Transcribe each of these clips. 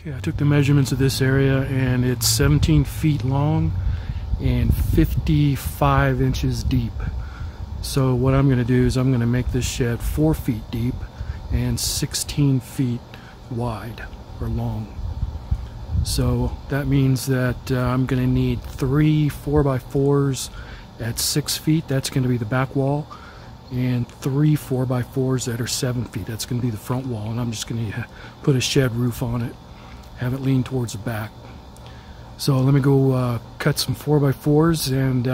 Okay, I took the measurements of this area and it's 17 feet long and 55 inches deep. So what I'm going to do is I'm going to make this shed 4 feet deep and 16 feet wide or long. So that means that I'm going to need 3 4x4s at 6 feet. That's going to be the back wall, and 3 4x4s that are 7 feet. That's going to be the front wall, and I'm just going to put a shed roof on it, have it lean towards the back. So let me go cut some 4x4s and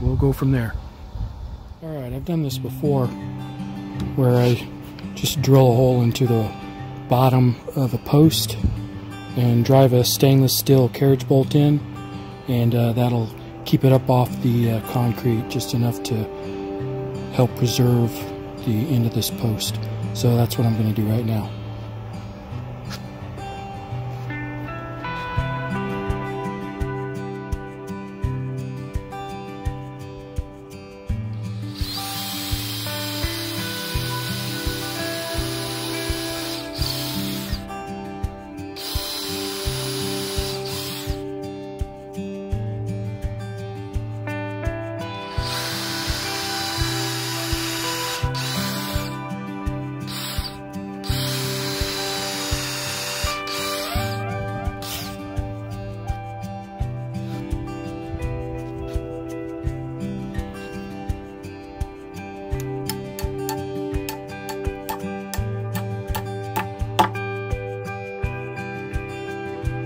we'll go from there. Alright, I've done this before where I just drill a hole into the bottom of a post and drive a stainless steel carriage bolt in, and that'll keep it up off the concrete just enough to help preserve the end of this post. So that's what I'm going to do right now.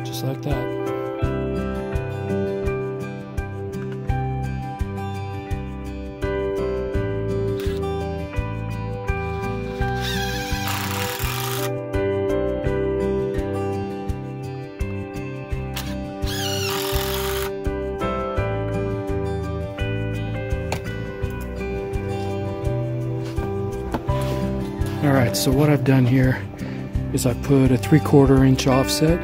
Just like that. Alright, so what I've done here is I put a 3/4 inch offset.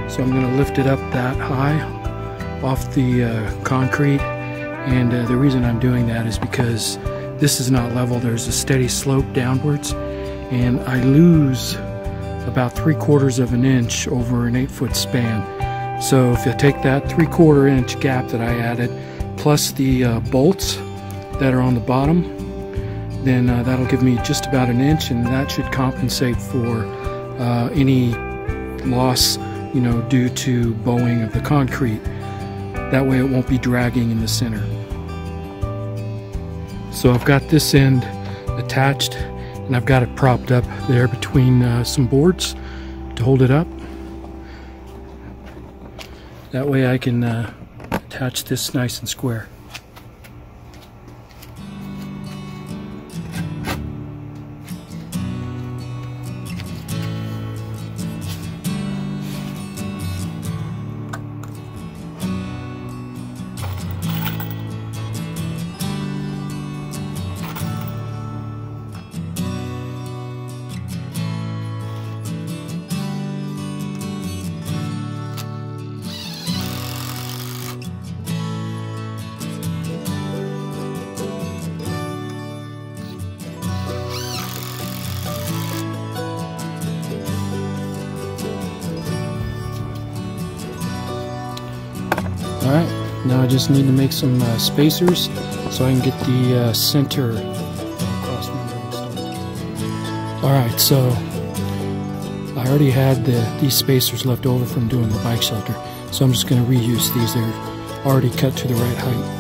So I'm going to lift it up that high off the concrete, and the reason I'm doing that is because this is not level. There's a steady slope downwards, and I lose about 3/4 of an inch over an 8-foot span. So if you take that 3/4 inch gap that I added plus the bolts that are on the bottom, then that'll give me just about an inch, and that should compensate for any loss, you know, due to bowing of the concrete. That way it won't be dragging in the center. So I've got this end attached, and I've got it propped up there between some boards to hold it up. That way I can attach this nice and square. Alright, now I just need to make some spacers so I can get the center cross member installed. Alright, so I already had these spacers left over from doing the bike shelter, so I'm just going to reuse these. They're already cut to the right height.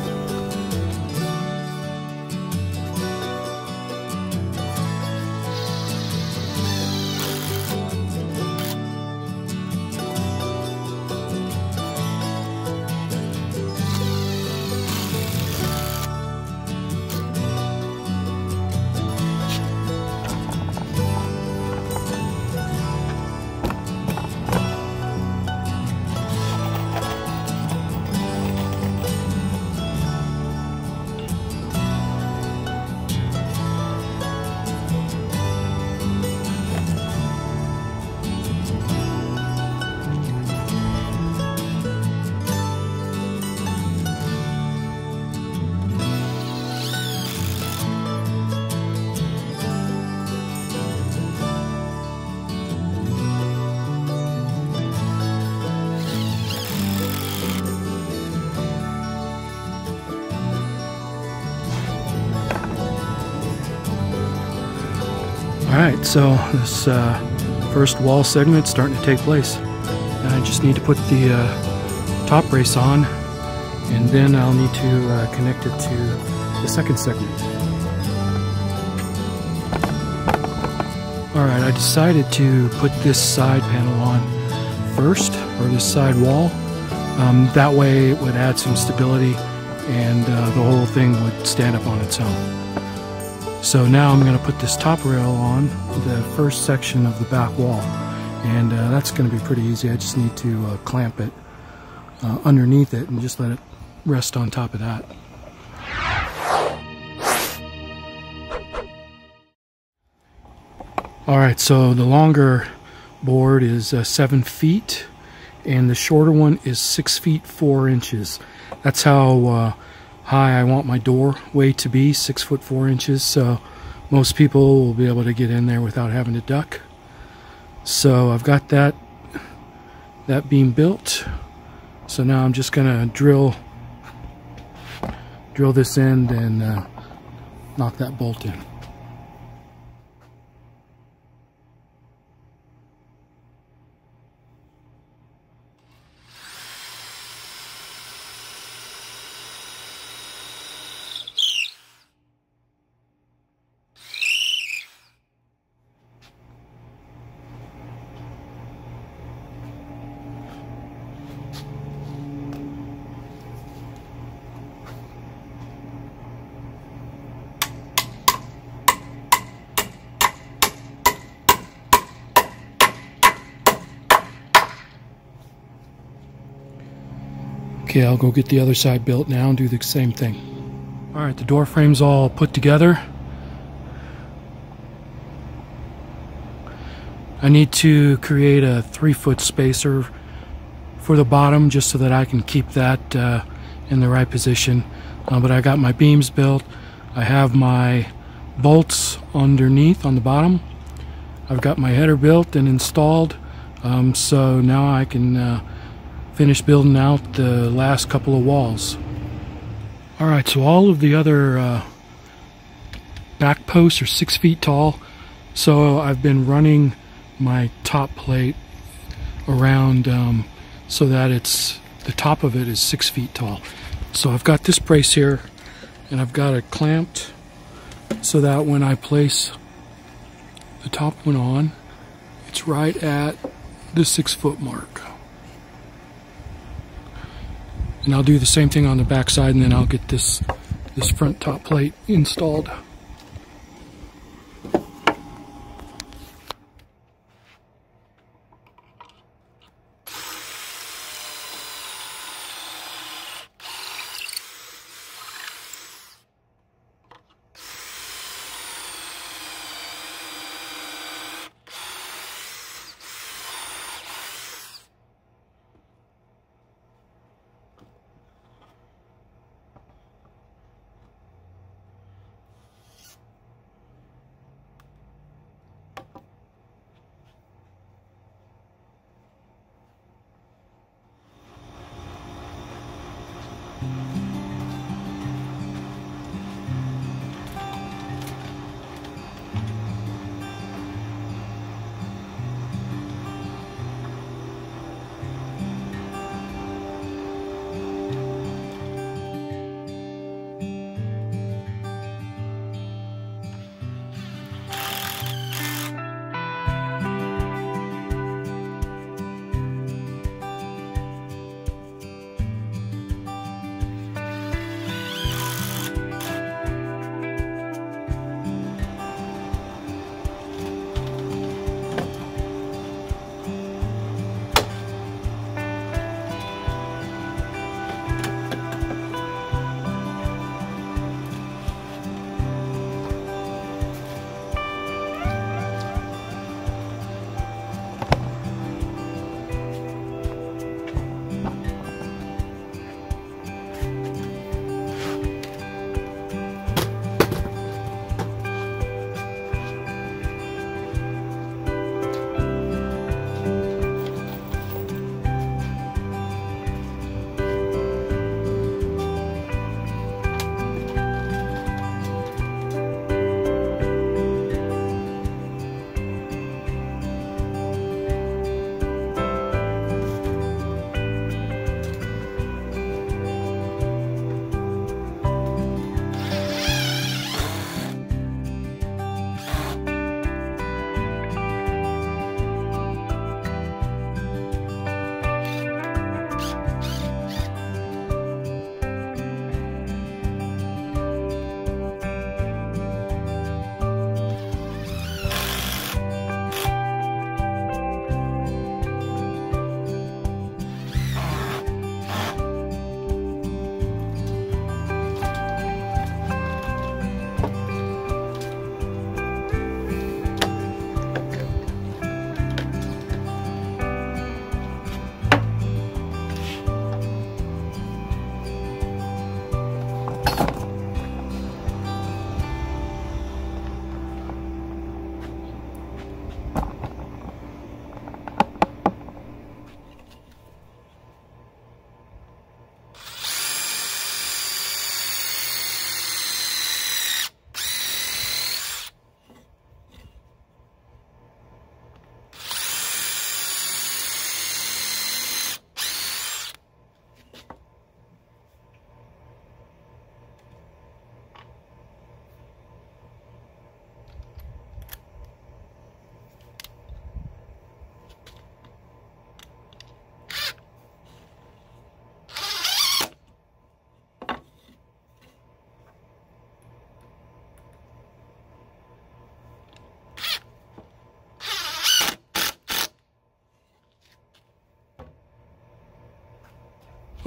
Alright, so this first wall segment is starting to take place. I just need to put the top brace on, and then I'll need to connect it to the second segment. Alright, I decided to put this side panel on first, or this side wall. That way it would add some stability and the whole thing would stand up on its own. So now I'm going to put this top rail on the first section of the back wall, and that's going to be pretty easy. I just need to clamp it underneath it and just let it rest on top of that. Alright, so the longer board is 7 feet and the shorter one is 6 feet 4 inches. That's how high I want my doorway to be, 6 foot 4 inches, so most people will be able to get in there without having to duck. So I've got that beam built. So now I'm just gonna drill this end and knock that bolt in. Okay, I'll go get the other side built now and do the same thing. Alright, the door frame's all put together. I need to create a 3-foot spacer for the bottom just so that I can keep that in the right position. But I got my beams built. I have my bolts underneath on the bottom. I've got my header built and installed. So now I can finish building out the last couple of walls. Alright, so all of the other back posts are 6 feet tall, so I've been running my top plate around so that the top of it is 6 feet tall. So I've got this brace here and I've got it clamped so that when I place the top one on, it's right at the 6 foot mark. And I'll do the same thing on the back side, and then I'll get this front top plate installed.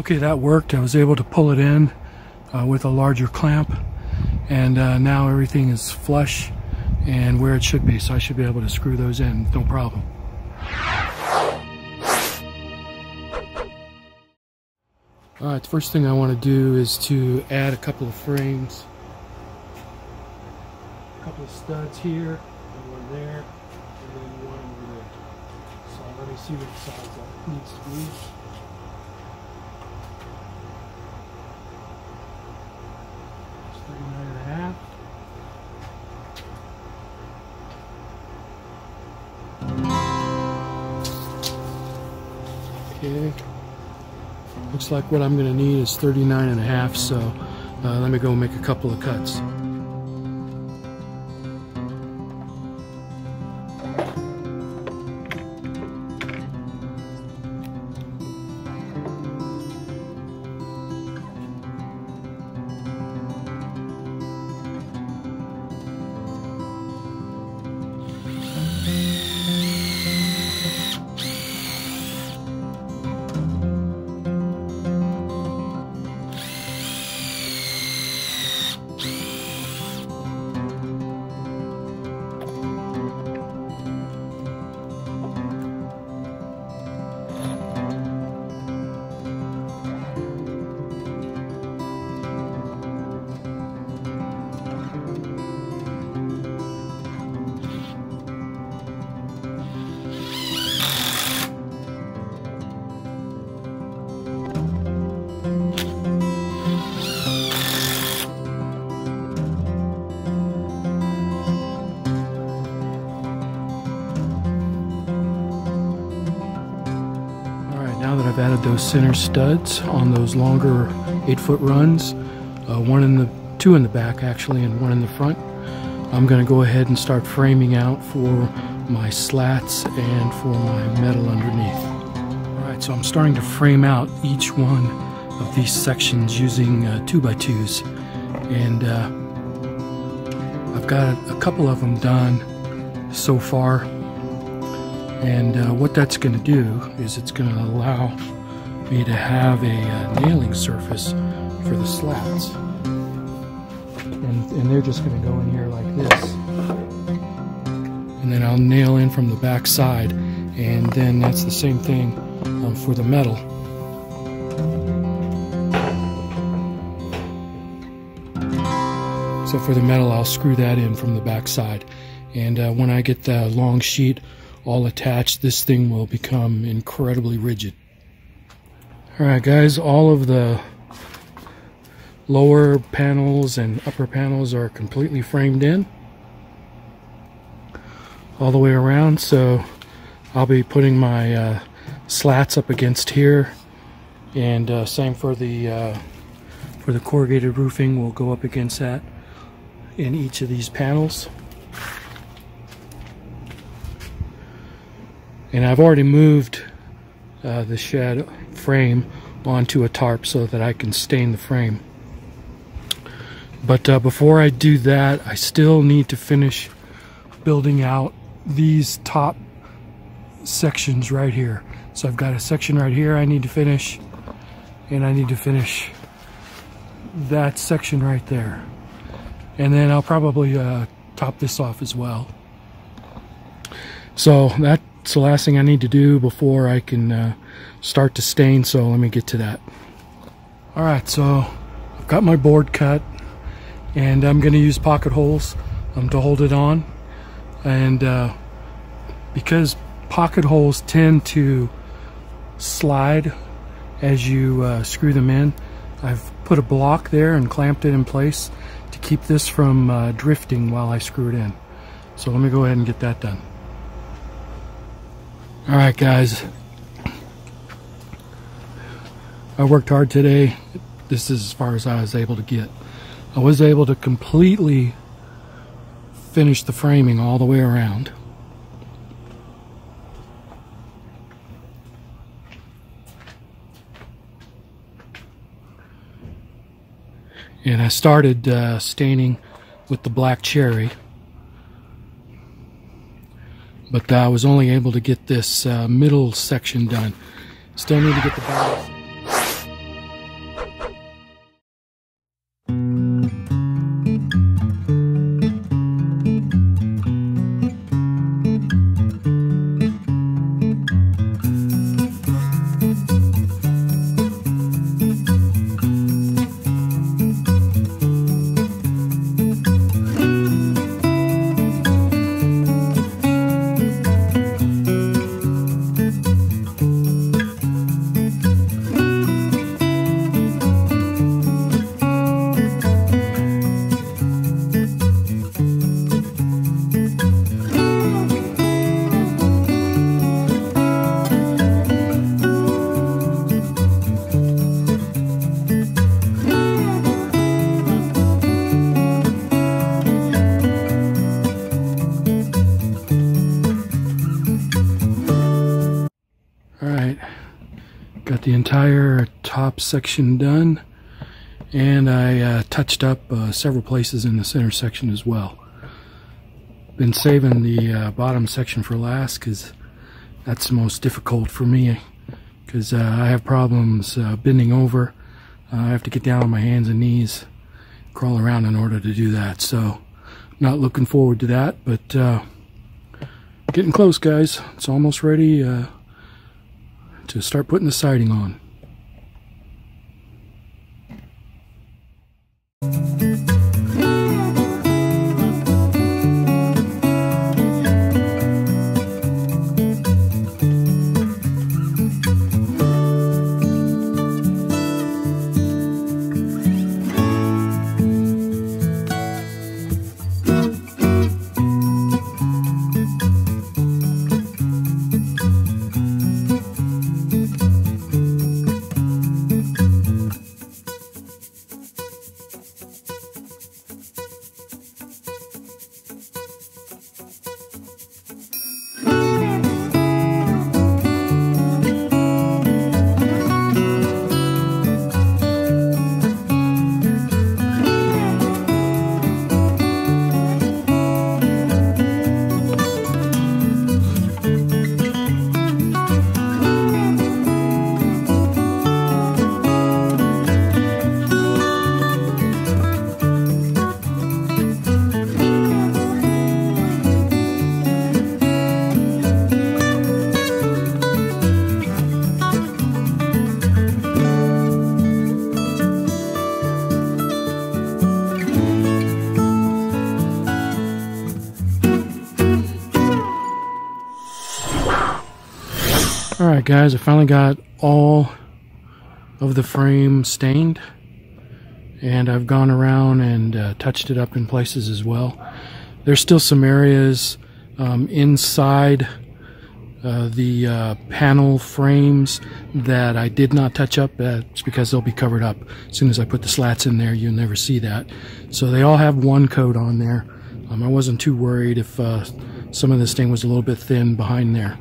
Okay, that worked. I was able to pull it in with a larger clamp, and now everything is flush and where it should be, so I should be able to screw those in, no problem. Alright, the first thing I want to do is to add a couple of frames. A couple of studs here, and one there, and then one over there. So let me see what size that needs to be. It's 39.5. Okay. Looks like what I'm going to need is 39.5, so let me go make a couple of cuts. Now that I've added those center studs on those longer 8-foot runs, two in the back actually, and one in the front, I'm going to go ahead and start framing out for my slats and for my metal underneath. Alright, so I'm starting to frame out each one of these sections using 2x2s, and I've got a couple of them done so far. And what that's going to do is it's going to allow me to have a nailing surface for the slats. And they're just going to go in here like this. And then I'll nail in from the back side. And then that's the same thing for the metal. So for the metal, I'll screw that in from the back side. And when I get the long sheet all attached, this thing will become incredibly rigid. Alright guys, all of the lower panels and upper panels are completely framed in all the way around, so I'll be putting my slats up against here, and same for the corrugated roofing. We'll go up against that in each of these panels. And I've already moved the shed frame onto a tarp so that I can stain the frame. But before I do that, I still need to finish building out these top sections right here. So I've got a section right here I need to finish, and I need to finish that section right there. And then I'll probably top this off as well. So that's the last thing I need to do before I can start to stain, so let me get to that. Alright, so I've got my board cut, and I'm going to use pocket holes to hold it on. And because pocket holes tend to slide as you screw them in, I've put a block there and clamped it in place to keep this from drifting while I screw it in. So let me go ahead and get that done. Alright guys, I worked hard today. This is as far as I was able to get. I was able to completely finish the framing all the way around. And I started staining with the black cherry, but I was only able to get this middle section done. Still need to get the bottom. the entire top section done, and I touched up several places in the center section as well. Been saving the bottom section for last because that's the most difficult for me, because I have problems bending over. I have to get down on my hands and knees, crawl around in order to do that. So not looking forward to that, but getting close, guys. It's almost ready to start putting the siding on. Alright guys, I finally got all of the frame stained, and I've gone around and touched it up in places as well. There's still some areas inside the panel frames that I did not touch up. It's because they'll be covered up. As soon as I put the slats in there, you'll never see that. So they all have one coat on there. I wasn't too worried if some of this thing was a little bit thin behind there.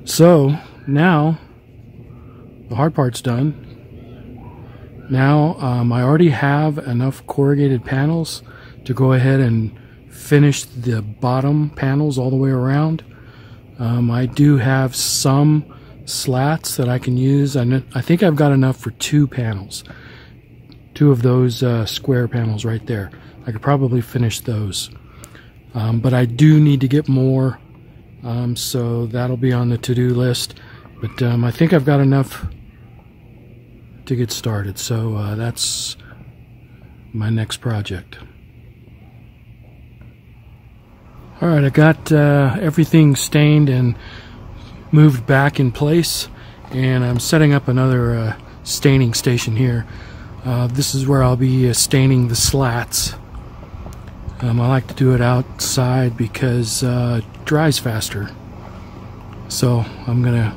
So now the hard part's done. Now I already have enough corrugated panels to go ahead and finish the bottom panels all the way around. I do have some slats that I can use. I think I've got enough for 2 panels. 2 of those square panels right there. I could probably finish those. But I do need to get more. So that'll be on the to-do list, but I think I've got enough to get started, so that's my next project. Alright, I got everything stained and moved back in place, and I'm setting up another staining station here. This is where I'll be staining the slats. I like to do it outside because it dries faster. So I'm gonna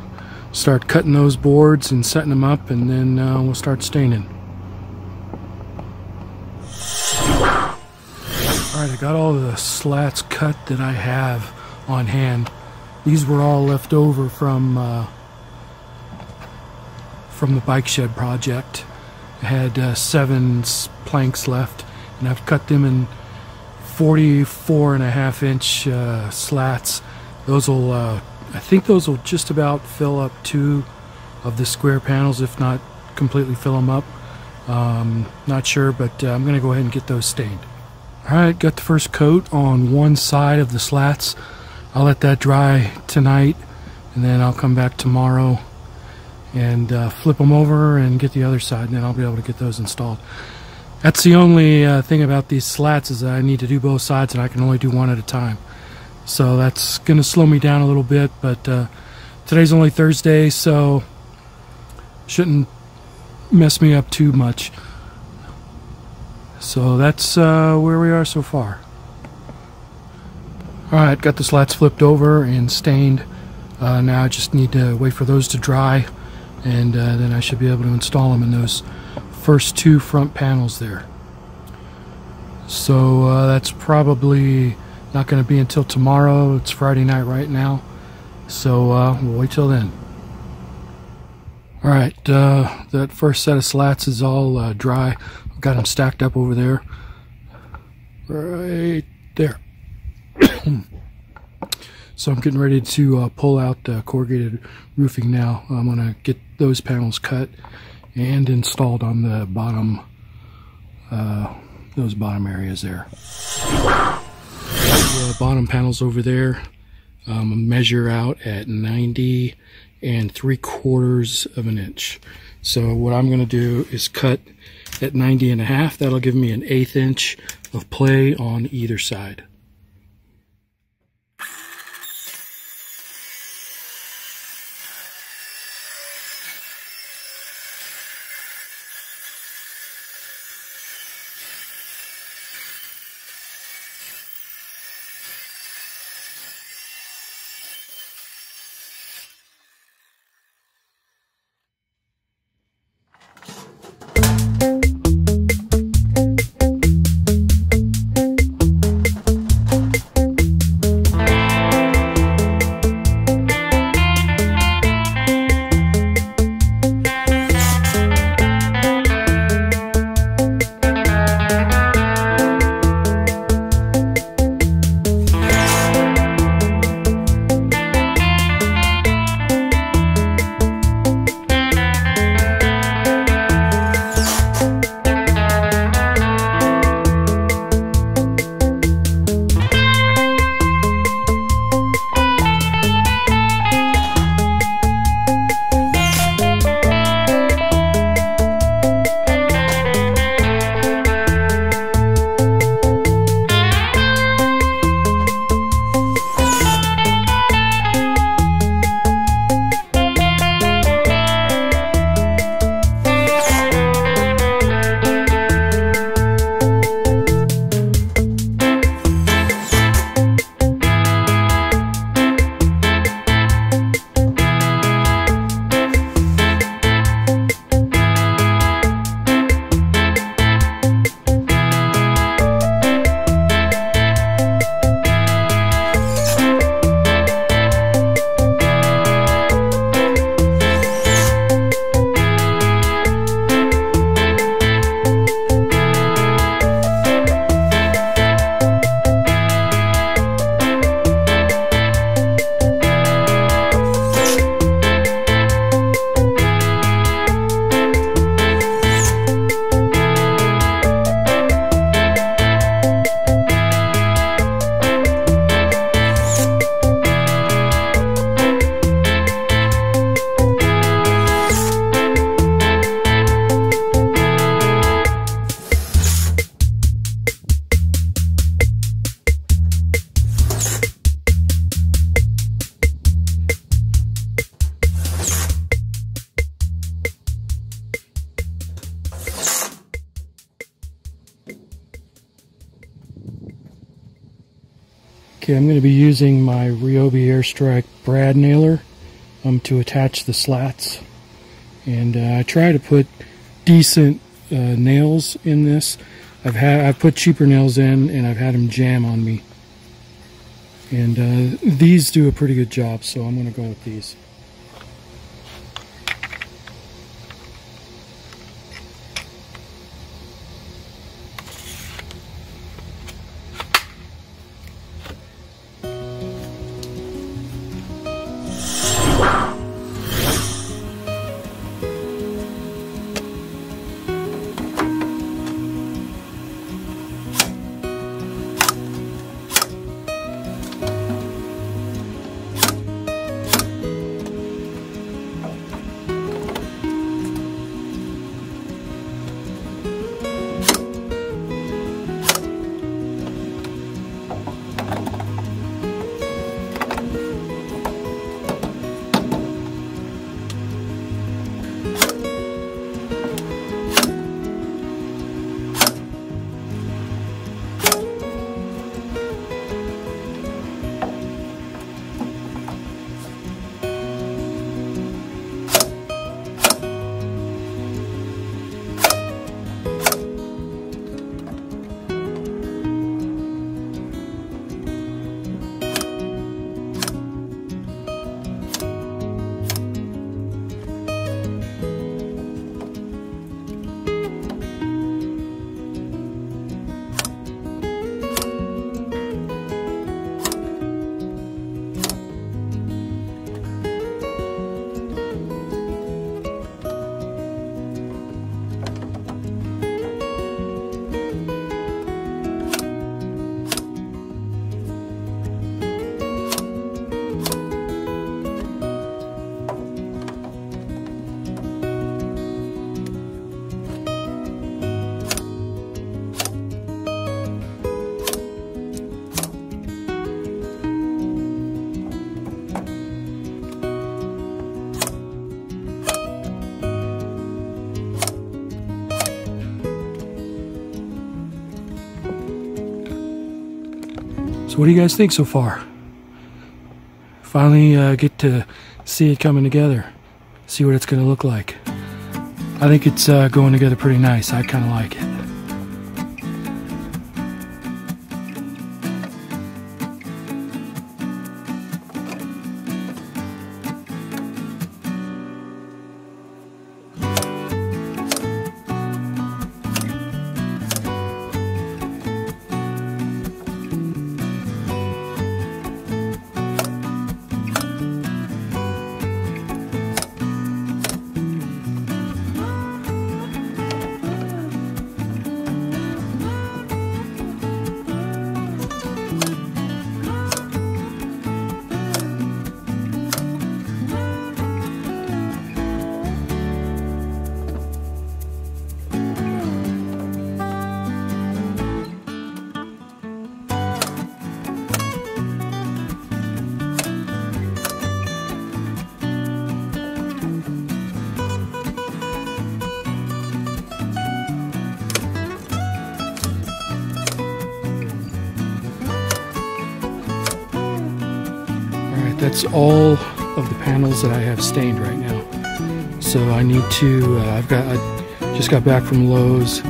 start cutting those boards and setting them up, and then we'll start staining. Alright, I got all the slats cut that I have on hand. These were all left over from the bike shed project. I had 7 planks left, and I've cut them in 44.5-inch slats. Those will, I think those will just about fill up 2 of the square panels, if not completely fill them up. Not sure, but I'm going to go ahead and get those stained. Alright, got the first coat on one side of the slats. I'll let that dry tonight, and then I'll come back tomorrow and flip them over and get the other side, and then I'll be able to get those installed. That's the only thing about these slats, is that I need to do both sides, and I can only do one at a time. So that's going to slow me down a little bit, but today's only Thursday, so shouldn't mess me up too much. So that's where we are so far. Alright, got the slats flipped over and stained. Now I just need to wait for those to dry, and then I should be able to install them in those first 2 front panels there. So that's probably not going to be until tomorrow. It's Friday night right now, so we'll wait till then. Alright, that first set of slats is all dry. I've got them stacked up over there. Right there. So I'm getting ready to pull out corrugated roofing now. I'm going to get those panels cut and installed on the bottom, those bottom areas there. The bottom panels over there measure out at 90 3/4 of an inch. So what I'm going to do is cut at 90 1/2. That'll give me an 1/8 inch of play on either side. Okay, I'm going to be using my Ryobi Airstrike brad nailer to attach the slats, and I try to put decent nails in this. I've put cheaper nails in, and I've had them jam on me, and these do a pretty good job, so I'm going to go with these. So what do you guys think so far? Finally get to see it coming together. See what it's going to look like. I think it's going together pretty nice. I kind of like it. That's all of the panels that I have stained right now. So I need to, I just got back from Lowe's,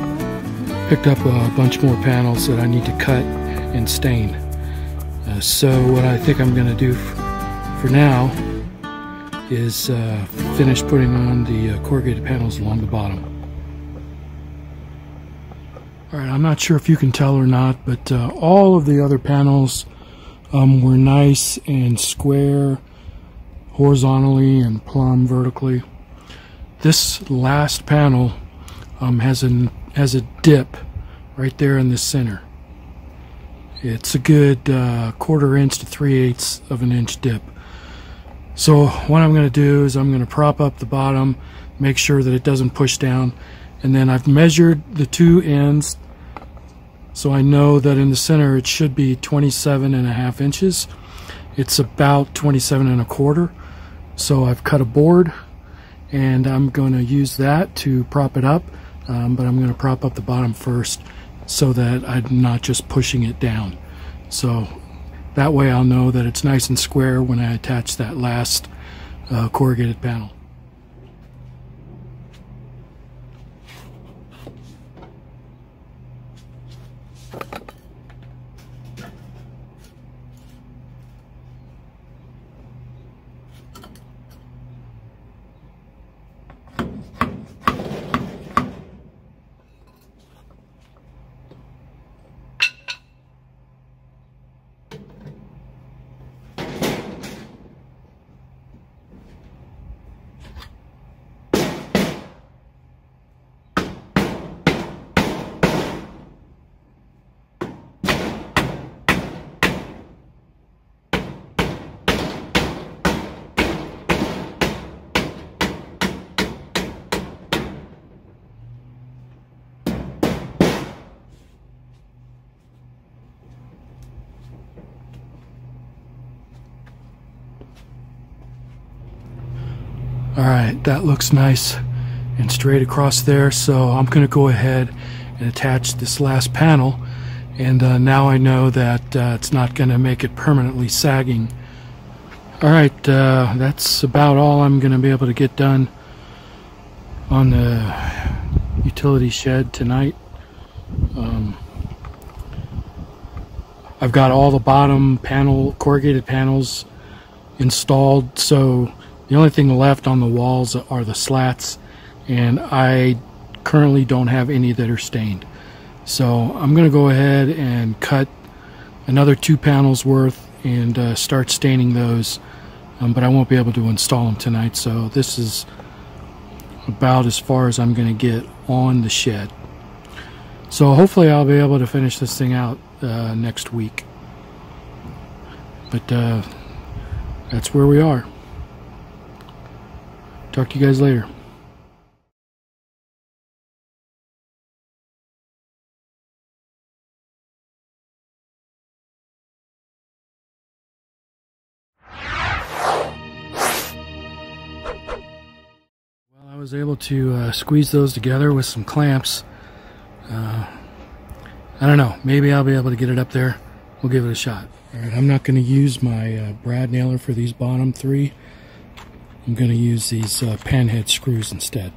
picked up a bunch more panels that I need to cut and stain. So what I think I'm going to do for now is finish putting on the corrugated panels along the bottom. Alright, I'm not sure if you can tell or not, but all of the other panels were nice and square horizontally and plumb vertically. This last panel has a dip right there in the center. It's a good 1/4 inch to 3/8 of an inch dip. So what I'm going to do is I'm going to prop up the bottom, make sure that it doesn't push down, and then I've measured the two ends. So I know that in the center it should be 27.5 inches. It's about 27.25. So I've cut a board and I'm going to use that to prop it up. But I'm going to prop up the bottom first so that I'm not just pushing it down. So that way I'll know that it's nice and square when I attach that last corrugated panel. Alright, that looks nice and straight across there, so I'm going to go ahead and attach this last panel, and now I know that it's not going to make it permanently sagging. Alright, that's about all I'm going to be able to get done on the utility shed tonight. I've got all the bottom corrugated panels installed, so the only thing left on the walls are the slats, and I currently don't have any that are stained. So I'm going to go ahead and cut another 2 panels worth and start staining those, but I won't be able to install them tonight, so this is about as far as I'm going to get on the shed. So hopefully I'll be able to finish this thing out next week. But that's where we are. Talk to you guys later. Well, I was able to squeeze those together with some clamps. I don't know, maybe I'll be able to get it up there. We'll give it a shot. Alright, I'm not going to use my brad nailer for these bottom three. I'm going to use these panhead screws instead.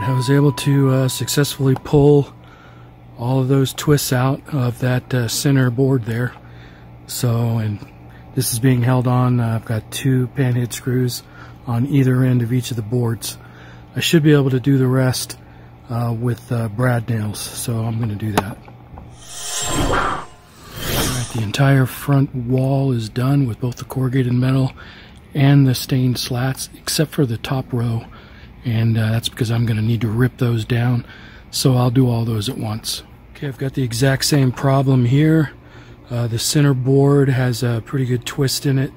I was able to successfully pull all of those twists out of that center board there. So, and this is being held on. I've got 2 panhead screws on either end of each of the boards. I should be able to do the rest with brad nails, so I'm going to do that. Alright, the entire front wall is done with both the corrugated metal and the stained slats, except for the top row. And that's because I'm going to need to rip those down, so I'll do all those at once. Okay, I've got the exact same problem here. The center board has a pretty good twist in it.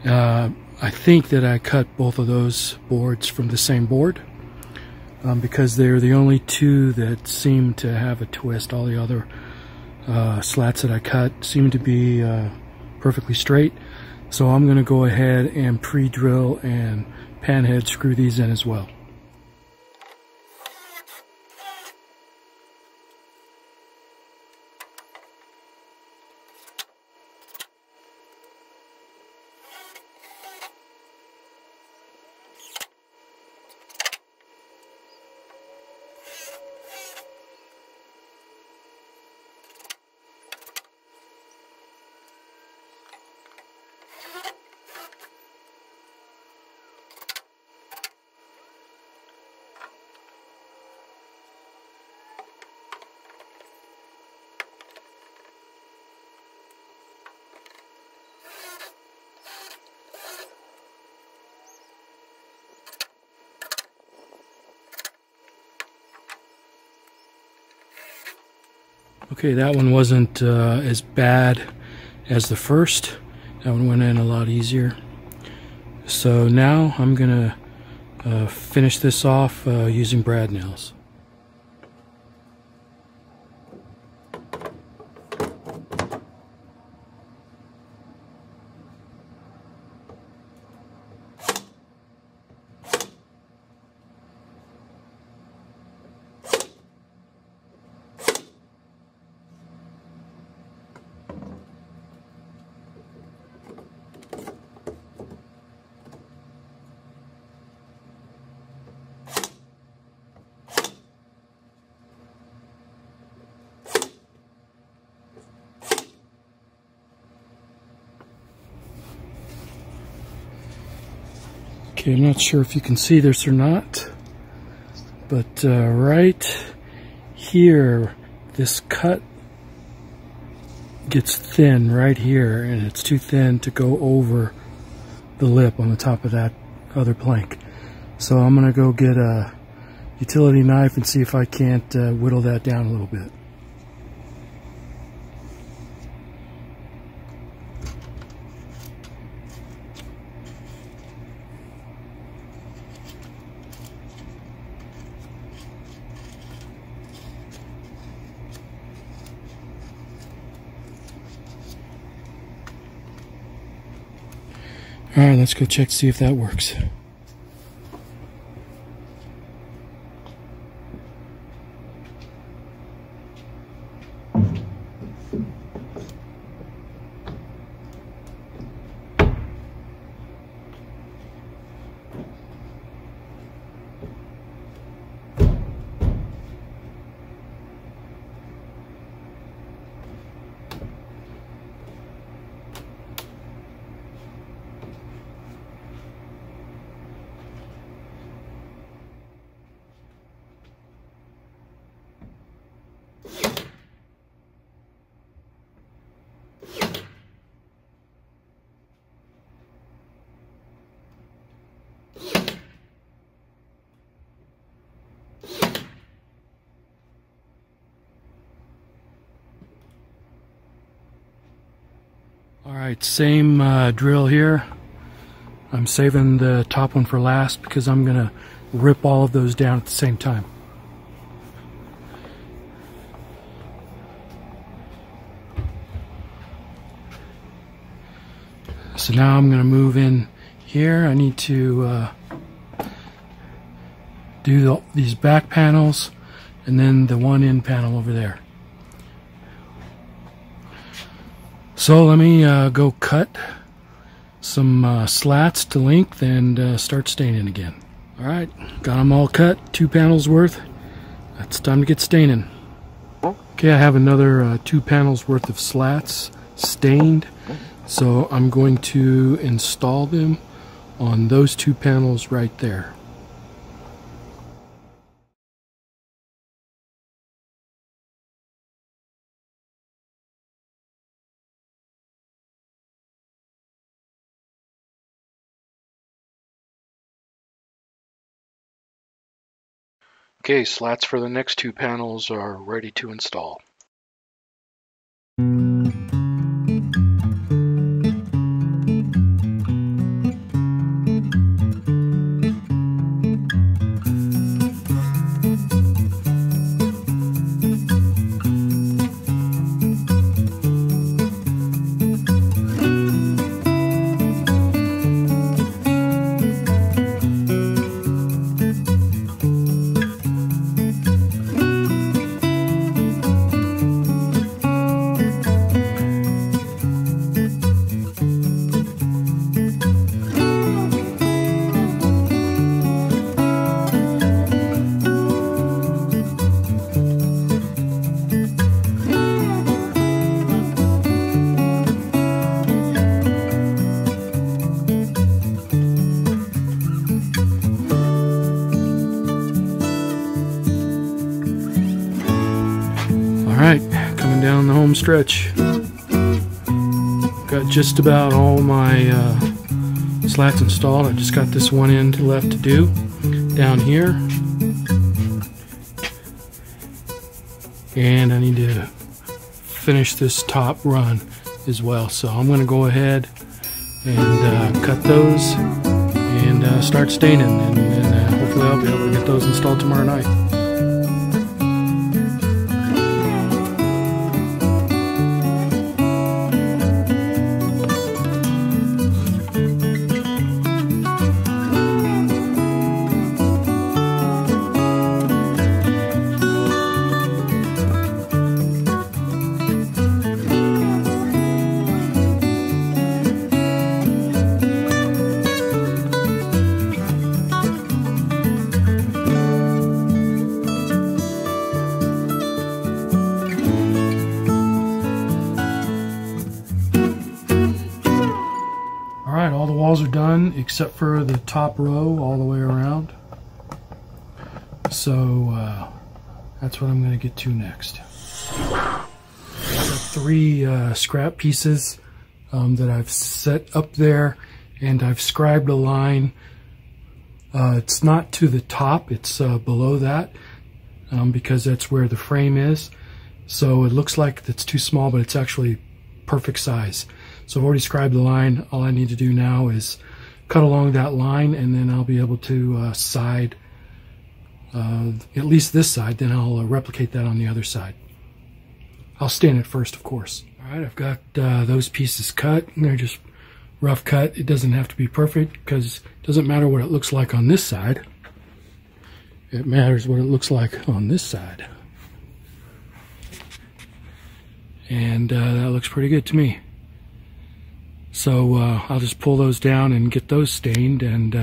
I think that I cut both of those boards from the same board because they're the only 2 that seem to have a twist. All the other slats that I cut seem to be perfectly straight. So I'm going to go ahead and pre-drill and panhead screw these in as well. Okay, that one wasn't as bad as the first. That one went in a lot easier. So now I'm gonna finish this off using brad nails. Okay, I'm not sure if you can see this or not, but right here, this cut gets thin right here, and it's too thin to go over the lip on the top of that other plank. So I'm going to go get a utility knife and see if I can't whittle that down a little bit. Alright, let's go check to see if that works. Alright, same drill here. I'm saving the top one for last because I'm going to rip all of those down at the same time. So now I'm going to move in here. I need to do these back panels and then the one end panel over there. So let me go cut some slats to length and start staining again. Alright, got them all cut, 2 panels worth. It's time to get staining. Okay, I have another 2 panels worth of slats stained. So I'm going to install them on those 2 panels right there. Okay, slats for the next 2 panels are ready to install. Alright, coming down the home stretch. Got just about all my slats installed. I just got this one end left to do down here. And I need to finish this top run as well. So I'm going to go ahead and cut those and start staining. And hopefully I'll be able to get those installed tomorrow night. Alright, all the walls are done except for the top row all the way around. So That's what I'm going to get to next. I've got 3 scrap pieces that I've set up there, and I've scribed a line. It's not to the top, it's below that, because that's where the frame is. So it looks like it's too small, but it's actually perfect size. So I've already scribed the line. All I need to do now is cut along that line, and then I'll be able to side at least this side. Then I'll replicate that on the other side. I'll stain it first, of course. All right, I've got those pieces cut. They're just rough cut. It doesn't have to be perfect, because it doesn't matter what it looks like on this side. It matters what it looks like on this side. And that looks pretty good to me. So I'll just pull those down and get those stained, and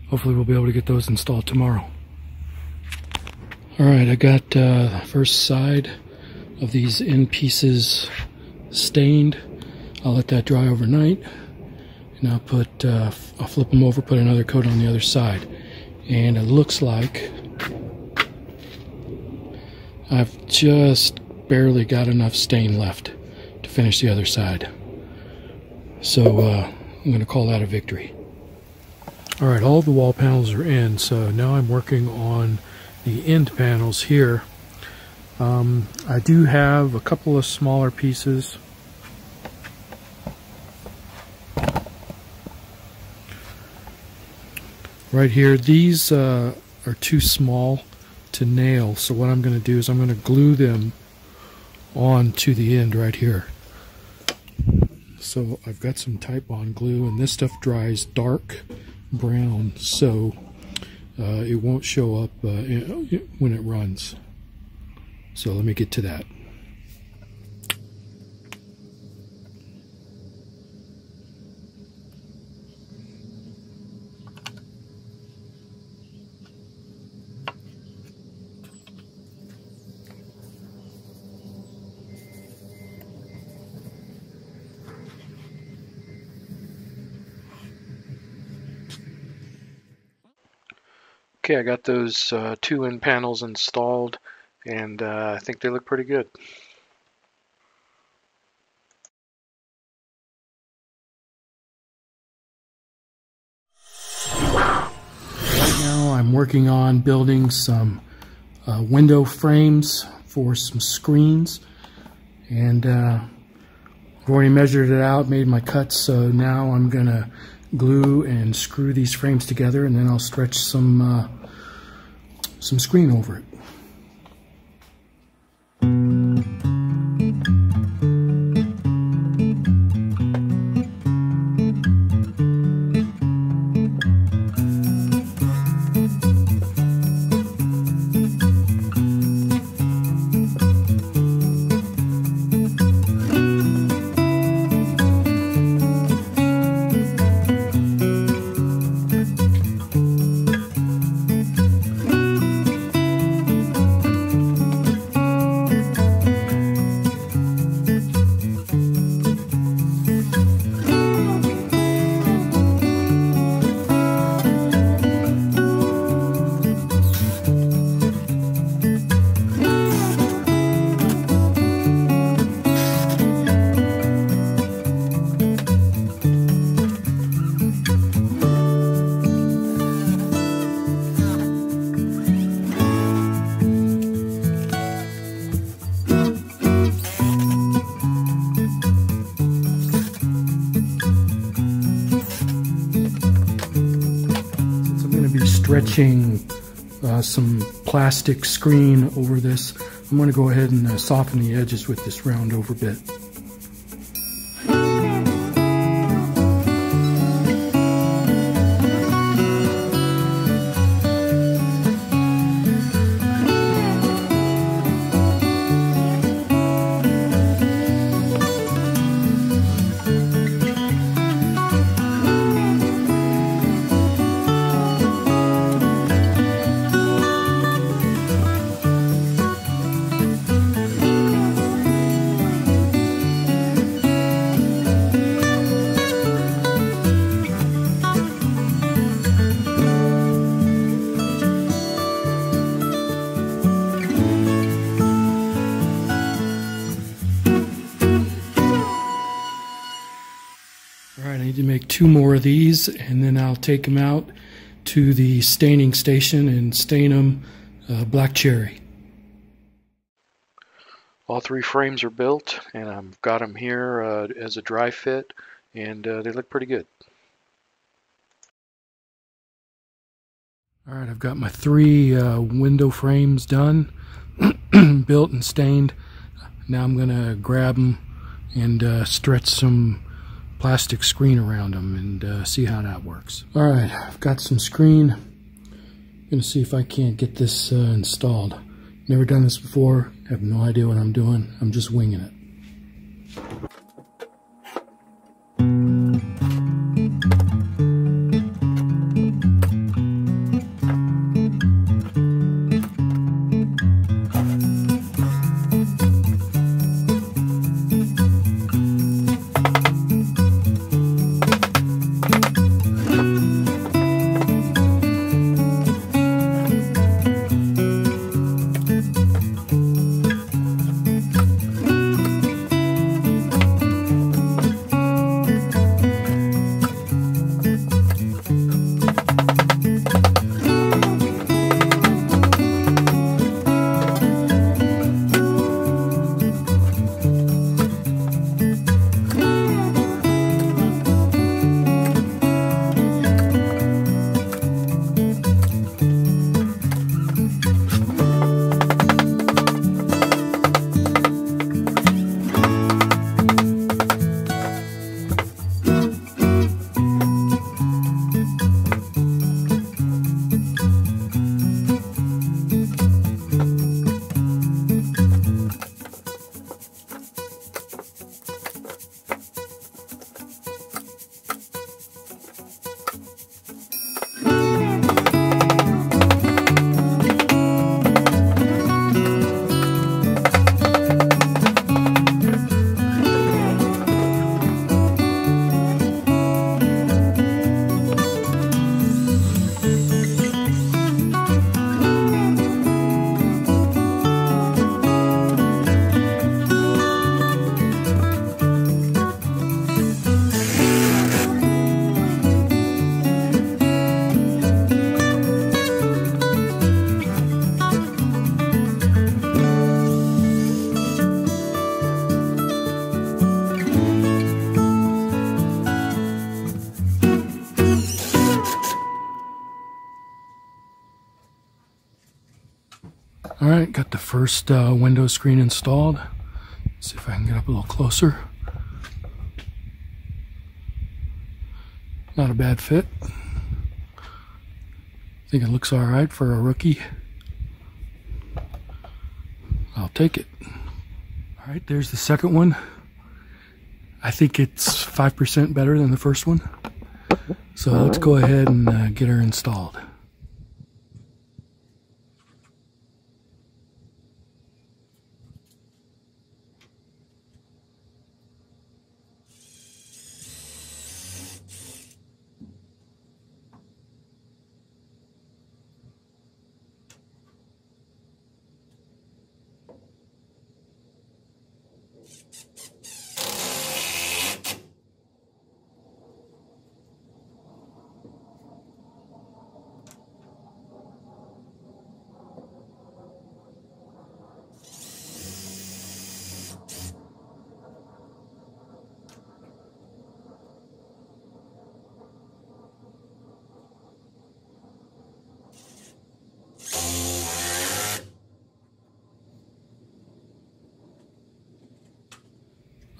hopefully we'll be able to get those installed tomorrow. Alright, I got the first side of these end pieces stained. I'll let that dry overnight, and I'll flip them over, put another coat on the other side. And it looks like I've just barely got enough stain left to finish the other side. So I'm going to call that a victory. Alright, all the wall panels are in, so now I'm working on the end panels here. I do have a couple of smaller pieces. Right here, these are too small to nail, so what I'm going to do is I'm going to glue them on to the end right here. So I've got some Titebond glue, and this stuff dries dark brown, so it won't show up when it runs. So let me get to that. Okay, I got those 2 end panels installed, and I think they look pretty good. Right now I'm working on building some window frames for some screens, and I've already measured it out, made my cuts, so now I'm going to glue and screw these frames together, and then I'll stretch some screen over it. Stretching some plastic screen over this, I'm going to go ahead and soften the edges with this round over bit. to make 2 more of these, and then I'll take them out to the staining station and stain them black cherry. All 3 frames are built, and I've got them here as a dry fit, and they look pretty good. Alright, I've got my 3 window frames done, built and stained. Now I'm going to grab them and stretch some plastic screen around them and see how that works. Alright, I've got some screen. I'm going to see if I can't get this installed. Never done this before, have no idea what I'm doing. I'm just winging it. Alright, got the first window screen installed. Let's see if I can get up a little closer. Not a bad fit. I think it looks alright for a rookie. I'll take it. Alright, there's the second one. I think it's 5% better than the first one. So let's go ahead and get her installed.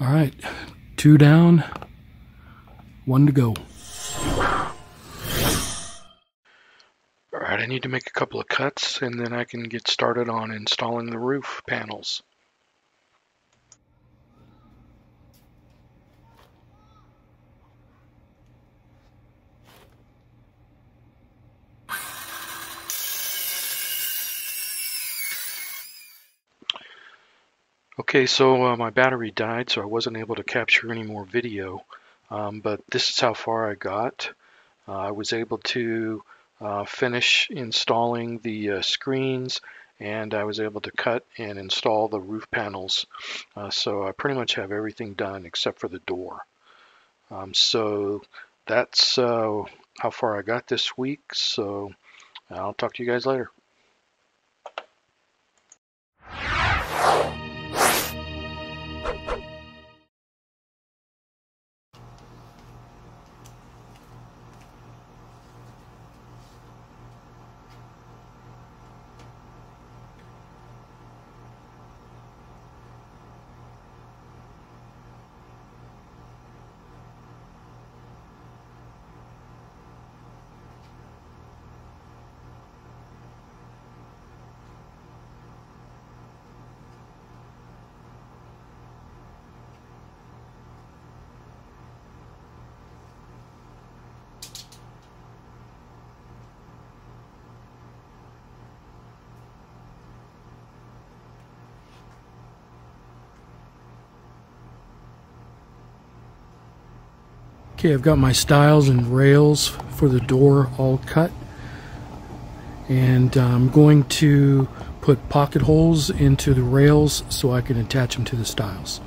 All right, 2 down, 1 to go. All right, I need to make a couple of cuts and then I can get started on installing the roof panels. Okay, so my battery died, so I wasn't able to capture any more video, but this is how far I got. I was able to finish installing the screens, and I was able to cut and install the roof panels. So I pretty much have everything done except for the door. So that's how far I got this week. So I'll talk to you guys later. Okay, I've got my stiles and rails for the door all cut, and I'm going to put pocket holes into the rails so I can attach them to the stiles.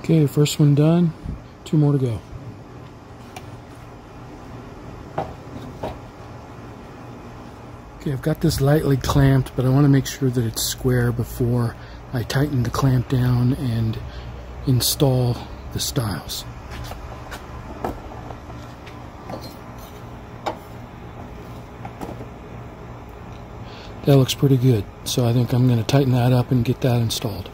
Okay, first one done, 2 more to go. Okay, I've got this lightly clamped, but I want to make sure that it's square before I tighten the clamp down and install the stiles. That looks pretty good, so I think I'm going to tighten that up and get that installed.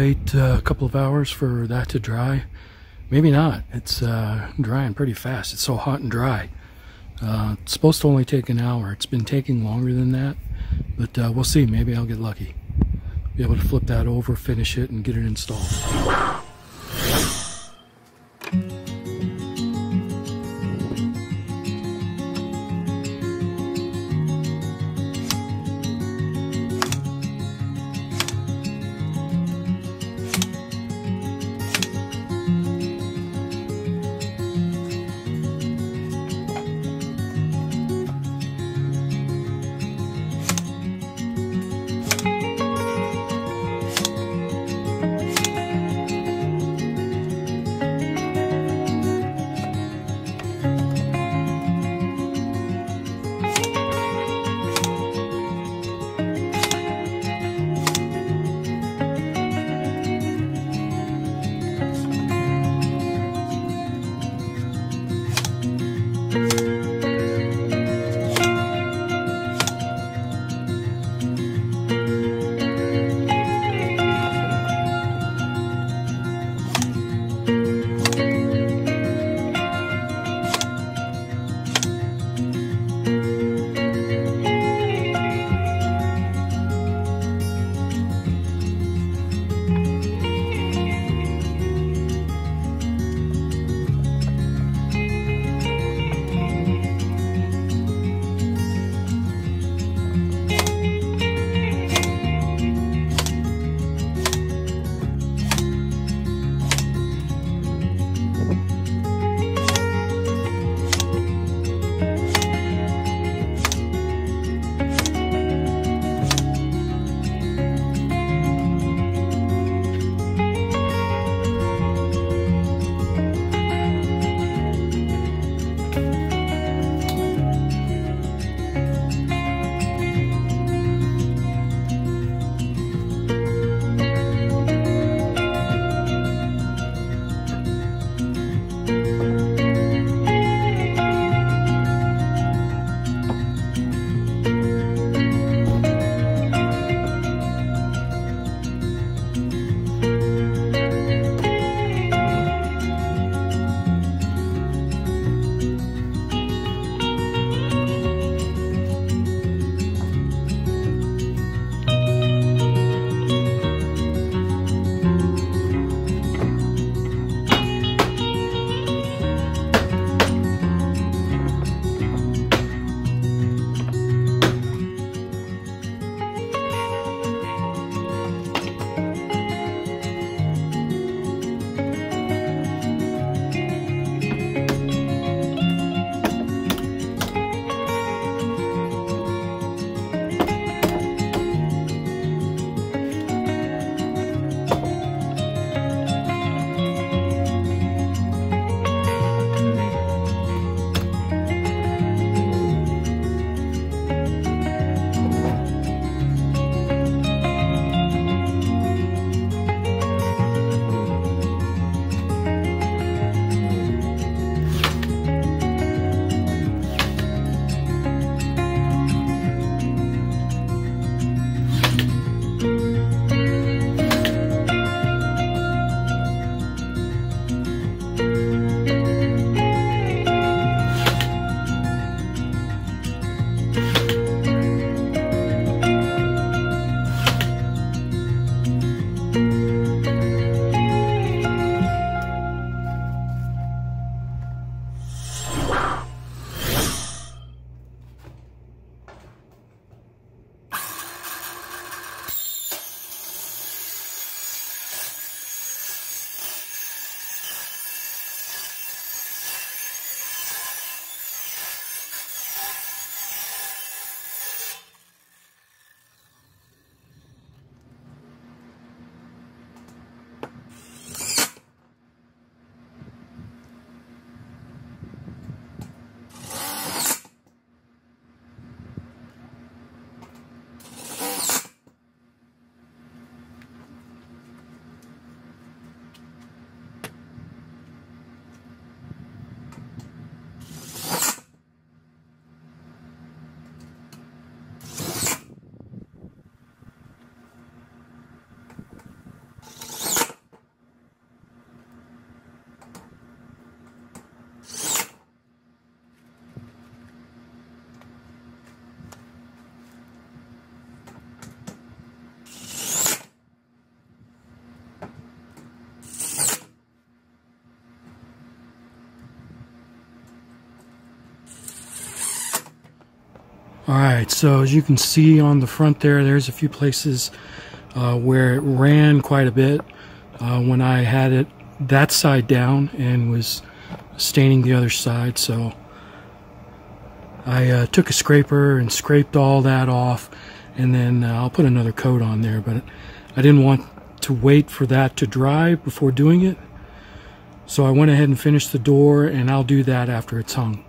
wait a couple of hours for that to dry. Maybe not. It's drying pretty fast. It's so hot and dry. It's supposed to only take an hour. It's been taking longer than that, but we'll see. Maybe I'll get lucky. Be able to flip that over, finish it, and get it installed. Alright, so as you can see on the front there's a few places where it ran quite a bit when I had it that side down and was staining the other side. So I took a scraper and scraped all that off, and then I'll put another coat on there, but I didn't want to wait for that to dry before doing it. So I went ahead and finished the door, and I'll do that after it's hung.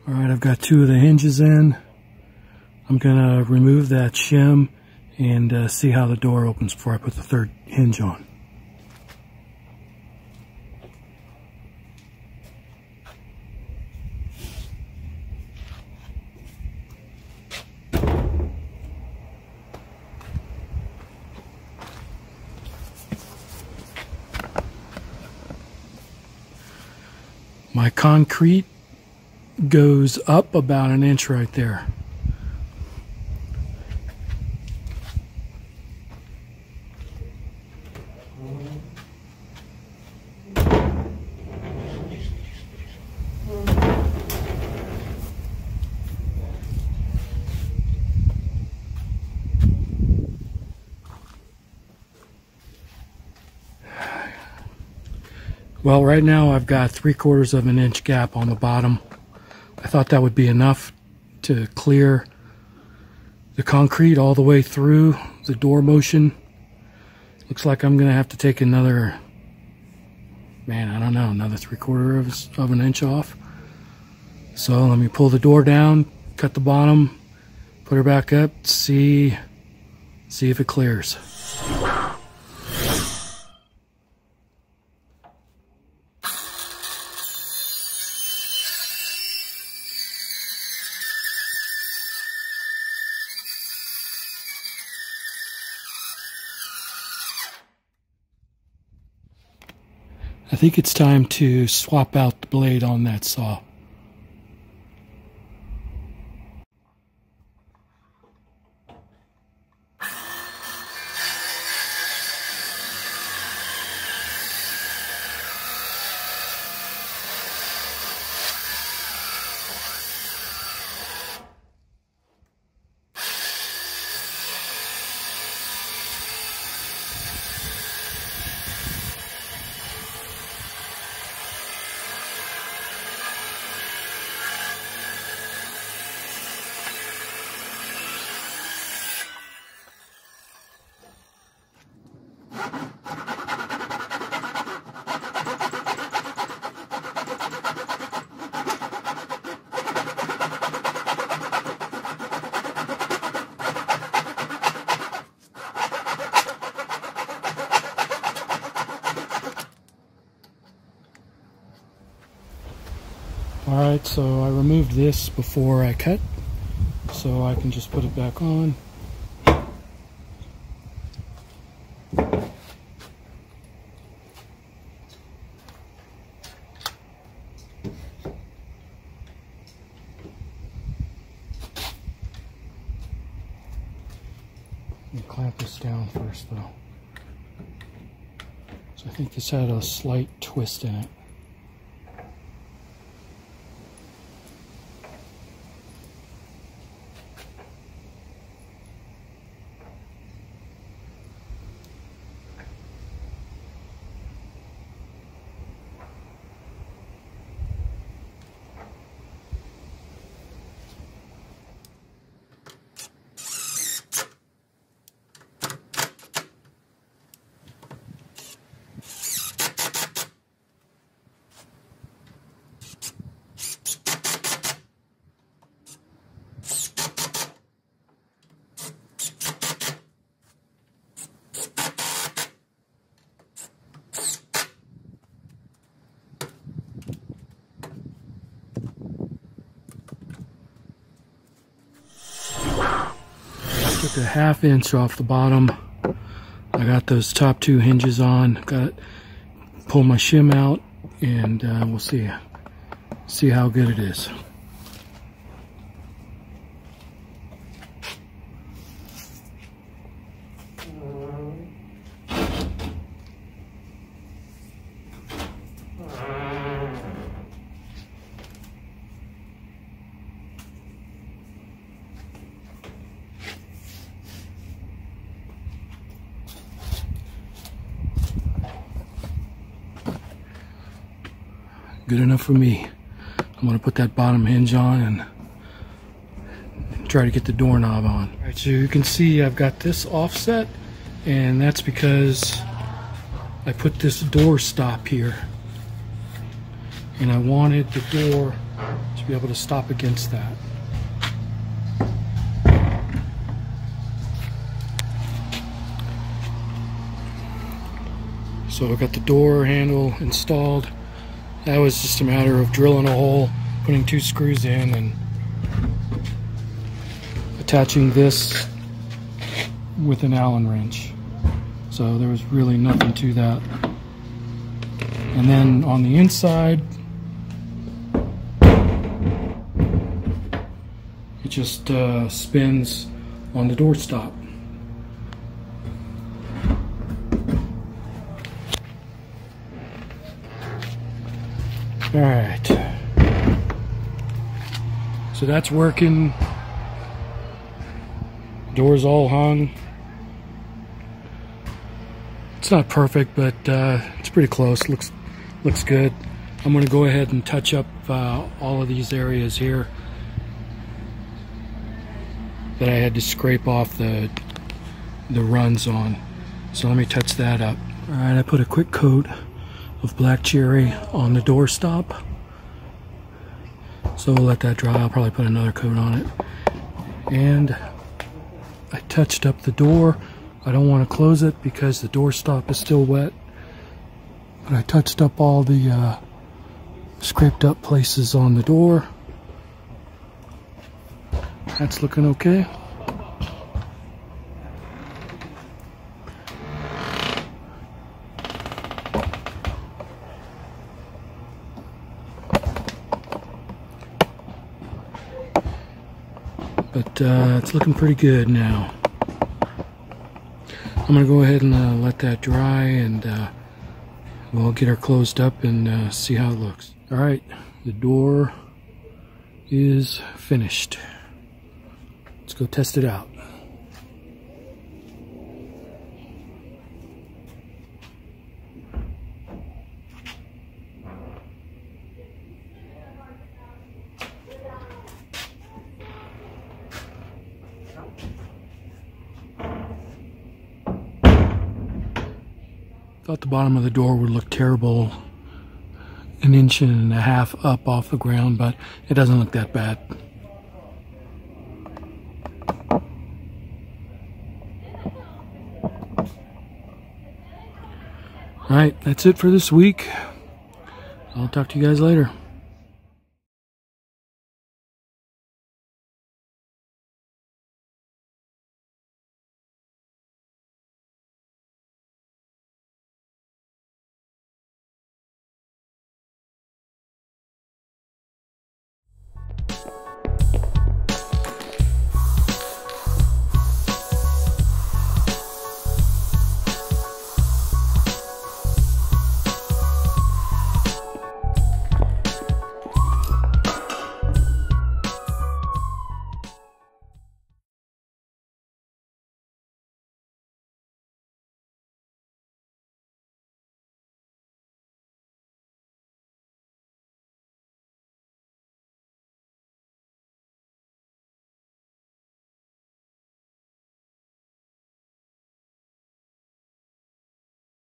Alright, I've got two of the hinges in. I'm going to remove that shim and see how the door opens before I put the third hinge on. My concrete goes up about an inch right there. Well, right now I've got 3/4 of an inch gap on the bottom. I thought that would be enough to clear the concrete all the way through the door motion. Looks like I'm going to have to take another, I don't know, another 3/4 of an inch off. So let me pull the door down, cut the bottom, put her back up, see if it clears. I think it's time to swap out the blade on that saw. Alright, so I removed this before I cut, so I can just put it back on. Clamp this down first though. So I think this had a slight twist in it. Took a 1/2 inch off the bottom. I got those top 2 hinges on. Got it. Pull my shim out, and we'll see how good it is. Good enough for me. I'm going to put that bottom hinge on and try to get the doorknob on. Alright, so you can see I've got this offset, and that's because I put this door stop here. And I wanted the door to be able to stop against that. So I've got the door handle installed. That was just a matter of drilling a hole, putting 2 screws in, and attaching this with an Allen wrench. So there was really nothing to that. And then on the inside, it just spins on the door stop. Alright, so that's working. Door's all hung. It's not perfect, but it's pretty close. Looks good. I'm going to go ahead and touch up all of these areas here that I had to scrape off the runs on. So let me touch that up. Alright, I put a quick coat of black cherry on the door stop, so we'll let that dry. I'll probably put another coat on it. And I touched up the door. I don't want to close it because the door stop is still wet, but I touched up all the scraped up places on the door. That's looking okay. But it's looking pretty good now. I'm going to go ahead and let that dry, and we'll get her closed up and see how it looks. Alright, the door is finished. Let's go test it out. Thought the bottom of the door would look terrible 1.5 inches up off the ground, but it doesn't look that bad. Alright, that's it for this week. I'll talk to you guys later.